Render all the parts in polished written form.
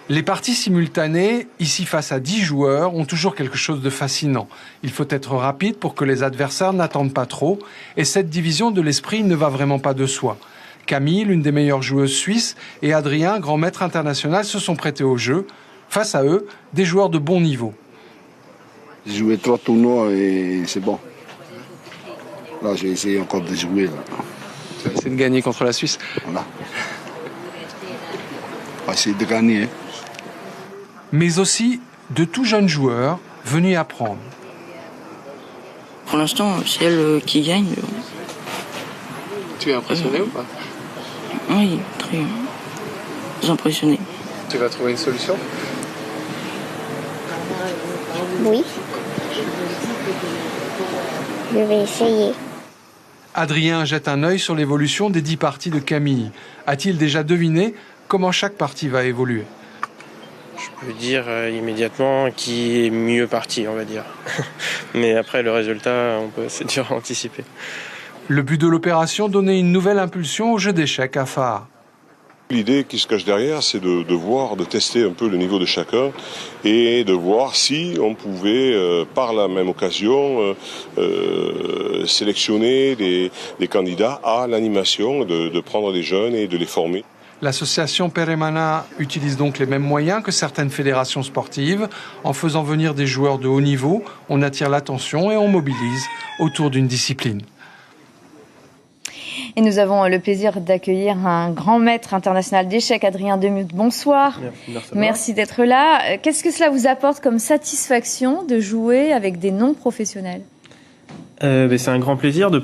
Les parties simultanées, ici face à 10 joueurs, ont toujours quelque chose de fascinant. Il faut être rapide pour que les adversaires n'attendent pas trop, et cette division de l'esprit ne va vraiment pas de soi. Camille, l'une des meilleures joueuses suisses, et Adrien, grand maître international, se sont prêtés au jeu. Face à eux, des joueurs de bon niveau. J'ai joué 3 tournois et c'est bon. Là, j'ai essayé encore de jouer. Tu vas essayer de gagner contre la Suisse. Voilà. On va essayer de gagner. Hein. Mais aussi de tout jeunes joueurs venus apprendre. Pour l'instant, c'est elle qui gagne. Tu es impressionné ou pas? Oui, très impressionné. Tu vas trouver une solution? Oui. Je vais essayer. Adrien jette un œil sur l'évolution des 10 parties de Camille. A-t-il déjà deviné comment chaque partie va évoluer? Je peux dire immédiatement qui est mieux parti, on va dire. Mais après, le résultat, c'est dur à anticiper. Le but de l'opération, donner une nouvelle impulsion au jeu d'échecs à Fahar. L'idée qui se cache derrière, c'est de tester un peu le niveau de chacun et de voir si on pouvait, par la même occasion, sélectionner des candidats à l'animation, de prendre des jeunes et de les former. L'association Peremana utilise donc les mêmes moyens que certaines fédérations sportives. En faisant venir des joueurs de haut niveau, on attire l'attention et on mobilise autour d'une discipline. Et nous avons le plaisir d'accueillir un grand maître international d'échecs, Adrien Demuth. Bonsoir. Merci d'être là. Qu'est-ce que cela vous apporte comme satisfaction de jouer avec des non-professionnels? C'est un grand plaisir de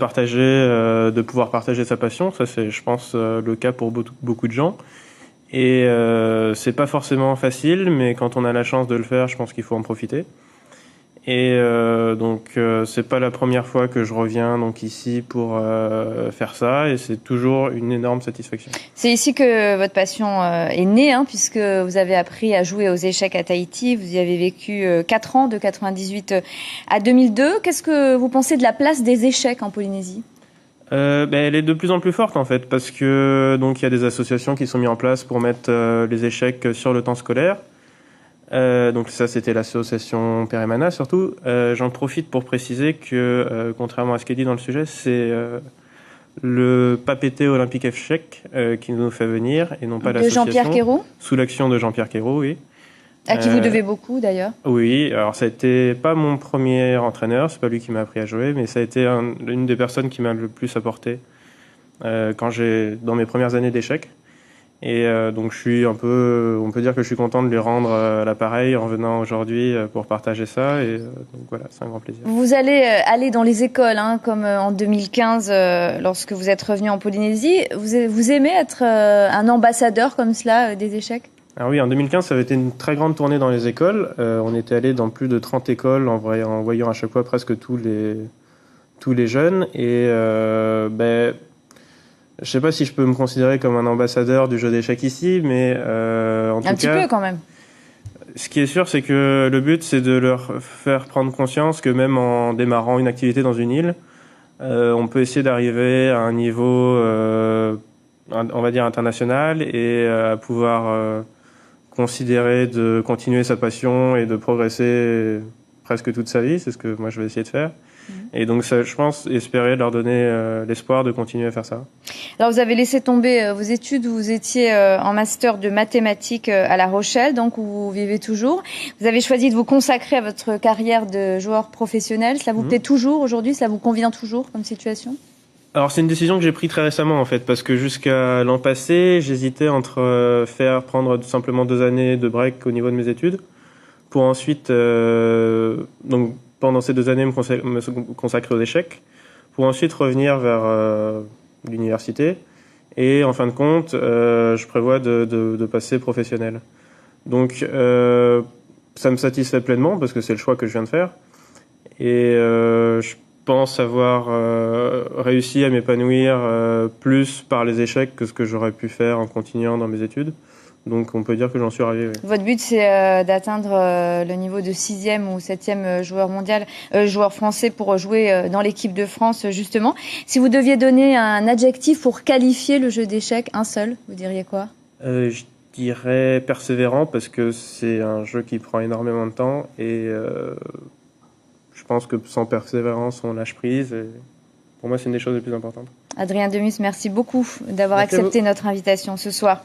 pouvoir partager sa passion. Ça, c'est, je pense, le cas pour beaucoup de gens. Et c'est pas forcément facile, mais quand on a la chance de le faire, je pense qu'il faut en profiter. Et donc c'est pas la première fois que je reviens donc ici pour faire ça, et c'est toujours une énorme satisfaction. C'est ici que votre passion est née, puisque vous avez appris à jouer aux échecs à Tahiti. Vous y avez vécu 4 ans, de 98 à 2002. Qu'est-ce que vous pensez de la place des échecs en Polynésie? Elle est de plus en plus forte en fait, parce que donc il y a des associations qui sont mises en place pour mettre les échecs sur le temps scolaire. Donc ça, c'était l'association Peremana surtout. J'en profite pour préciser que, contrairement à ce qui est dit dans le sujet, c'est le Papété Olympique Échec qui nous fait venir, et non pas l'association. De Jean-Pierre Quérault ? Sous l'action de Jean-Pierre Quérault, oui. À qui vous devez beaucoup, d'ailleurs. Oui, alors ça a été pas mon premier entraîneur, c'est pas lui qui m'a appris à jouer, mais ça a été une des personnes qui m'a le plus apporté dans mes premières années d'échecs. Et donc je suis on peut dire que je suis content de lui rendre l'appareil en venant aujourd'hui pour partager ça. Et donc voilà, c'est un grand plaisir. Vous allez aller dans les écoles, comme en 2015 lorsque vous êtes revenu en Polynésie. Vous aimez être un ambassadeur comme cela des échecs? Alors oui, en 2015, ça avait été une très grande tournée dans les écoles. On était allé dans plus de 30 écoles en voyant à chaque fois presque tous les jeunes. Et je sais pas si je peux me considérer comme un ambassadeur du jeu d'échecs ici, mais en tout cas... Un petit peu quand même. Ce qui est sûr, c'est que le but, c'est de leur faire prendre conscience que même en démarrant une activité dans une île, on peut essayer d'arriver à un niveau, on va dire, international, et à pouvoir considérer de continuer sa passion et de progresser presque toute sa vie. C'est ce que moi, je vais essayer de faire. Et donc, ça, je pense, espérer leur donner l'espoir de continuer à faire ça. Alors, vous avez laissé tomber vos études, vous étiez en master de mathématiques à La Rochelle, donc où vous vivez toujours. Vous avez choisi de vous consacrer à votre carrière de joueur professionnel. Cela vous plaît toujours aujourd'hui? Cela vous convient toujours comme situation? Alors, c'est une décision que j'ai prise très récemment, en fait, parce que jusqu'à l'an passé, j'hésitais entre prendre tout simplement 2 années de break au niveau de mes études, pour ensuite, donc, pendant ces 2 années, me consacrer aux échecs, pour ensuite revenir vers l'université. Et en fin de compte, je prévois de passer professionnel. Donc, ça me satisfait pleinement, parce que c'est le choix que je viens de faire. Et je pense avoir réussi à m'épanouir plus par les échecs que ce que j'aurais pu faire en continuant dans mes études. Donc on peut dire que j'en suis arrivé. Oui. Votre but, c'est d'atteindre le niveau de 6e ou 7e joueur mondial, joueur français pour jouer dans l'équipe de France, justement. Si vous deviez donner un adjectif pour qualifier le jeu d'échecs, un seul, vous diriez quoi? Je dirais persévérant parce que c'est un jeu qui prend énormément de temps et je pense que sans persévérance, on lâche prise. Et pour moi, c'est une des choses les plus importantes. Adrien Demus, merci beaucoup d'avoir Merci à accepté notre invitation ce soir.